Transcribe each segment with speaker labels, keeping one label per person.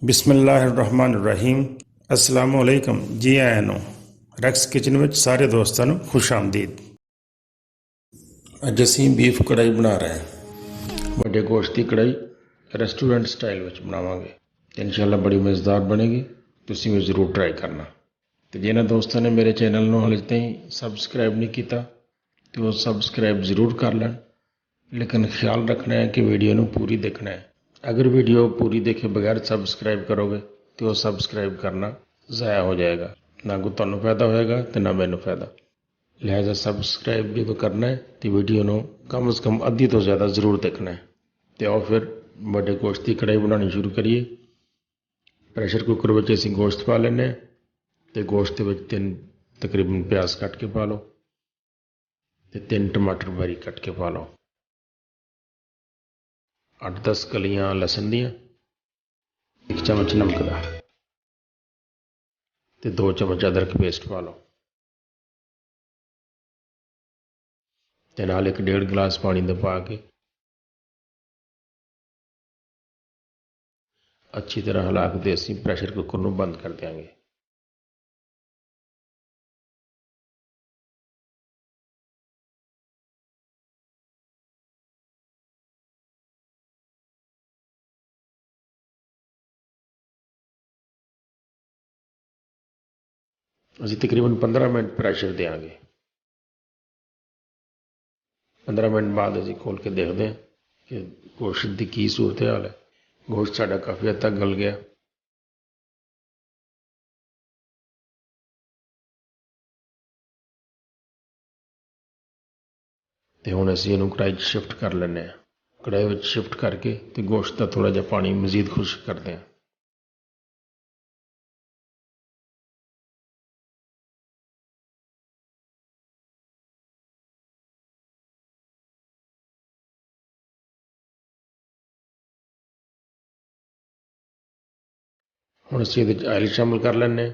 Speaker 1: ਬਿਸਮਿਲ੍ਲਾਹਿਰਰਹਿਮਾਨਿਰਰਹੀਮ। अस्सलामु अलैकुम। जी आया ਨੂੰ ਰੈਕਸ ਕਿਚਨ ਵਿੱਚ ਸਾਰੇ ਦੋਸਤਾਂ ਨੂੰ ਖੁਸ਼ ਆਮਦੀਦ। ਅੱਜ ਅਸੀਂ ਬੀਫ ਕੜਾਈ ਬਣਾ ਰਹੇ ਹਾਂ। ਵੱਡੇ ਗੋਸ਼ਤ ਦੀ ਕੜਾਈ ਰੈਸਟੋਰੈਂਟ ਸਟਾਈਲ ਵਿੱਚ ਬਣਾਵਾਂਗੇ ਤੇ ਇਨਸ਼ਾਅੱਲਾ ਬੜੀ ਮਜ਼ੇਦਾਰ ਬਣੇਗੀ। ਤੁਸੀਂ ਵੀ ਜ਼ਰੂਰ ਟਰਾਈ ਕਰਨਾ। ਤੇ ਜਿਹਨਾਂ ਦੋਸਤਾਂ ਨੇ ਮੇਰੇ ਚੈਨਲ ਨੂੰ ਹਾਲੇ ਤਾਈਂ ਸਬਸਕ੍ਰਾਈਬ ਨਹੀਂ ਕੀਤਾ ਤੇ ਉਹ ਸਬਸਕ੍ਰਾਈਬ ਜ਼ਰੂਰ ਕਰ ਲੈਣ, ਲੇਕਿਨ ਖਿਆਲ ਰੱਖਣਾ ਹੈ ਕਿ ਵੀਡੀਓ ਨੂੰ ਪੂਰੀ ਦੇਖਣਾ ਹੈ। अगर वीडियो पूरी देखे बगैर सब्सक्राइब करोगे तो वो सब्सक्राइब करना ज़ाया हो जाएगा, ना कोई तुहानू फायदा होएगा तो ना मैनू फायदा। लिहाजा सब्सक्राइब जो करना है तो वीडियो को कम से कम अद्धी तो ज़्यादा जरूर देखना है। तो आओ फिर बड़े गोश्त की कढ़ाई बनानी शुरू करिए। प्रैशर कुकर में असीं गोश्त पा लेने तो गोश्त में 3 तकरीबन प्याज कट के पा लो तो 3 टमाटर बारीक कट के पा लो, 8-10 कलियां लसन दियां, 1 चम्मच नमक का ते 2 चम्मच अदरक पेस्ट पा लो ते नाल 1.5 गिलास पानी दा पा के अच्छी तरह हिला के असीं प्रैशर कुकर नूं बंद कर देंगे। ਅਸੀਂ तकरीबन 15 मिनट प्रैशर देंगे। 15 मिनट बाद असीं खोल के देखते हैं कि गोश्त की की सूरत हाल है। गोश्त साडा काफ़ी हद तक गल गया। तो हुण असीं इहनूं कढ़ाई शिफ्ट कर लैंदे हैं। कढ़ाई में शिफ्ट करके तो गोश्त का थोड़ा जिहा पानी मजीद खुश्क करते हैं। हुण असीं इहदे च ऑयल शामिल कर लैंदे हैं।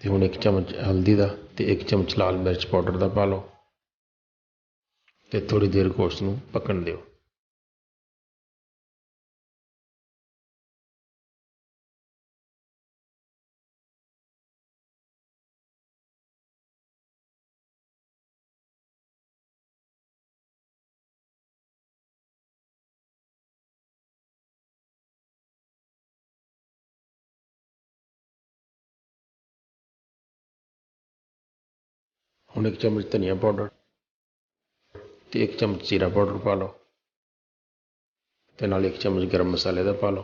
Speaker 1: तो हुण 1 चम्मच हल्दी का तो 1 चम्मच लाल मिर्च पाउडर का पा लो तो थोड़ी देर गोश्त नूं पकण दिओ। हुण 1 चम्मच धनिया पाउडर तो 1 चम्मच जीरा पाउडर पा लो तो नाल 1 चम्मच गर्म मसाले का पा लो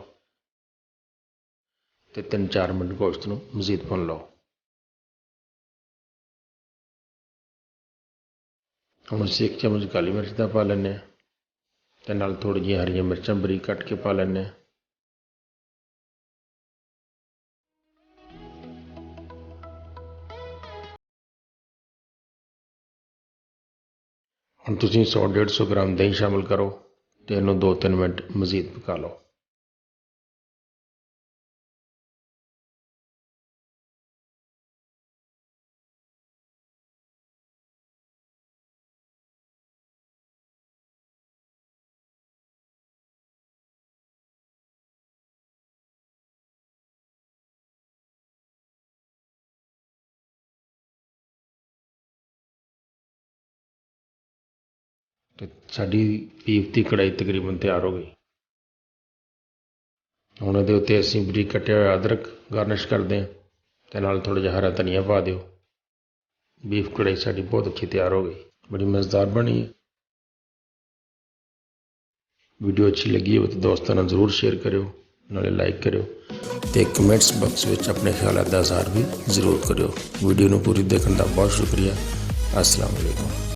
Speaker 1: तो 3-4 मिनट गोश्त नूं मजीद भुन लो। हुण असीं 1 चम्मच काली मिर्च का पा लैंदे हैं तो नाल थोड़ी जी हरियां मिर्चां बारीक कट के पा लैंदे हैं। हुण तुसीं 100-150 ग्राम दही शामिल करो तो इहनूं 2-3 मिनट मजीद पका लो। तो साडी बीफ की कढ़ाई तकरीबन तैयार हो गई। हुण इहदे उत्ते असीं बरीक कट्टिया होया अदरक गार्निश करते हैं तो नाल थोड़ा जिहा हरा धनिया पा दिओ। बीफ कढ़ाई साडी बहुत अच्छी तैयार हो गई, बड़ी मज़ेदार बनी है। वीडियो अच्छी लगी हो तो दोस्तों नाल जरूर शेयर करियो, नाले लाइक करियो तो कमेंट्स बॉक्स में अपने ख्यालात दा इज़हार भी जरूर करियो। वीडियो नूं पूरी देखने का बहुत शुक्रिया। अस्सलाम वालेकुम।